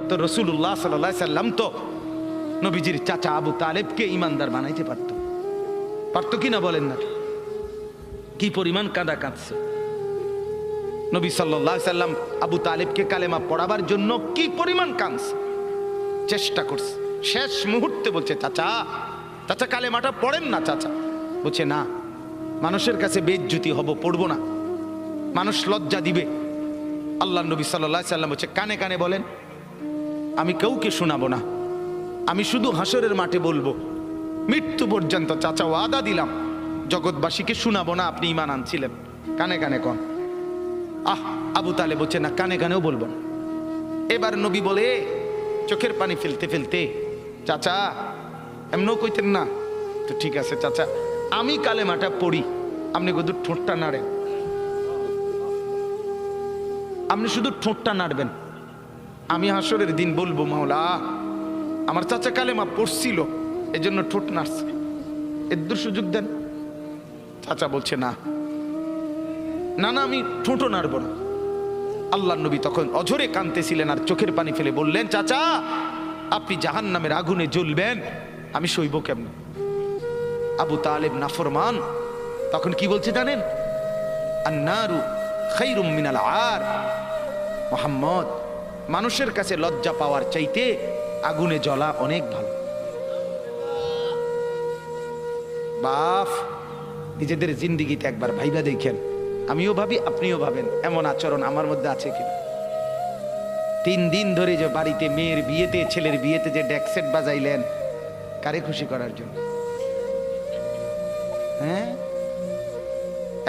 তো রাসূলুল্লাহ সাল্লাল্লাহু আলাইহি সাল্লাম তো নবীজির চাচা আবু তালেবকে ইমানদার বানাইতে পারতো কিনা বলেন না? কি পরিমাণ কাঁদা কাঁদছে নবী সাল্লাল্লাহু আলাইহি সাল্লাম আবু তালেবকে কালেমা পড়াবার জন্য, কি পরিমাণ কাঁদছে, চেষ্টা করছে। শেষ মুহূর্তে বলছে, চাচা কালেমাটা পড়েন না। চাচা বলছে, না, মানুষের কাছে বেইজ্জতি হব, পড়বো না, মানুষ লজ্জা দিবে। আল্লাহ নবী সাল্লাল্লাহু আলাইহি সাল্লাম বলছে, কানে কানে বলেন, আমি কাউকে শোনাবো না, আমি শুধু হাসরের মাঠে বলবো, মৃত্যু পর্যন্ত চাচা ওয়াদা দিলাম জগৎবাসীকে শোনাবো না আপনি ঈমান আনছিলেন, কানে কানে কন। আবু তালেব বলছে, না, কানে কানেও বলবো না। এবার নবী বলে চোখের পানি ফেলতে ফেলতে, চাচা এমনও কইতেন না তো, ঠিক আছে চাচা, আমি কালেমাটা পড়ি, আপনি শুধু ঠোঁটটা নাড়েন, আপনি শুধু ঠোঁটটা নাড়বেন, আমি হাসরের দিন বলবো, মাওলা আমার চাচা কালেমা পড়ছিল এজন্য ঠোঁট নাড়ছে, এর সুযোগ দেন। চাচা বলছে, না, আমি ঠোঁটও নাড়ব না। আল্লাহ নবী তখন অঝরে কাঁদতেছিলেন আর চোখের পানি ফেলে বললেন, চাচা আপনি জাহান্নামের আগুনে জ্বলবেন, আমি সইব কেমন? আবু তালেব নাফরমান তখন কি বলছে জানেন? আন্নারু খায়রুম মিনাল আর। মুহাম্মদ, মানুষের কাছে লজ্জা পাওয়ার চাইতে আগুনে জ্বলা অনেক ভালো। বাপ, নিজেদের জিন্দিগিতে একবার ভাইবা দেখেন, আমিও ভাবি আপনিও ভাবেন, এমন আচরণ আমার মধ্যে আছে কিনা। 3 দিন ধরে যে বাড়িতে মেয়ের বিয়েতে, ছেলের বিয়েতে যে ডেকসেট বাজাইলেন, কারে খুশি করার জন্য? হ্যাঁ,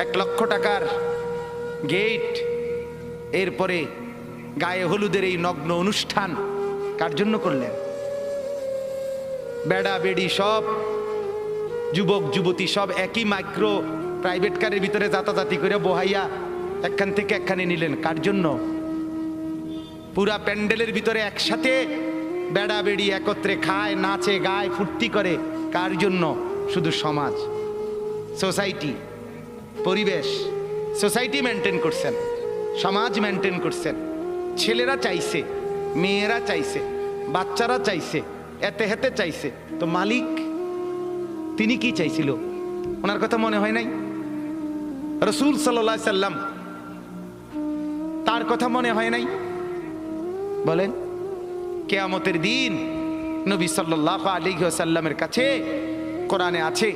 1 লক্ষ টাকার গেট, এরপরে গায়ে হলুদের এই নগ্ন অনুষ্ঠান কার জন্য করলেন? বেড়া বেড়ি সব, যুবক যুবতী সব একই মাইক্রো প্রাইভেট কারের ভিতরে যাতাযাতি করে বহাইয়া একখান থেকে একখানে নিলেন, কার জন্য? পুরা প্যান্ডেলের ভিতরে একসাথে বেড়া বেড়ি একত্রে খায়, নাচে, গায়, ফুর্তি করে, কার জন্য? শুধু সমাজ, সোসাইটি, পরিবেশ, সোসাইটি মেনটেন করছেন, সমাজ মেনটেন করছেন। ছেলেরা চাইছে, মেয়েরা চাইছে, বাচ্চারা চাইছে, এতে হেতে চাইছে, তো মালিক তিনি কি চাইছিল? ওনার কথা মনে হয় নাই? রাসূল সাল্লাল্লাহু আলাইহি সাল্লাম, তার কথা মনে হয় নাই? বলেন, কিয়ামতের দিন নবী সাল্লাল্লাহু আলাইহি ওয়াসাল্লামের কাছে কোরআনে আছে,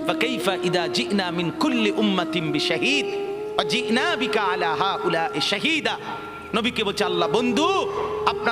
ফাকাইফা ইদা জিনা মিন কুল্লি উম্মাতিন বিশাহিদ ওয়া জিনা বিকা আলা হাউলা'i শাহীদা। নবীকে বলছে আল্লাহ, বন্ধু আপনার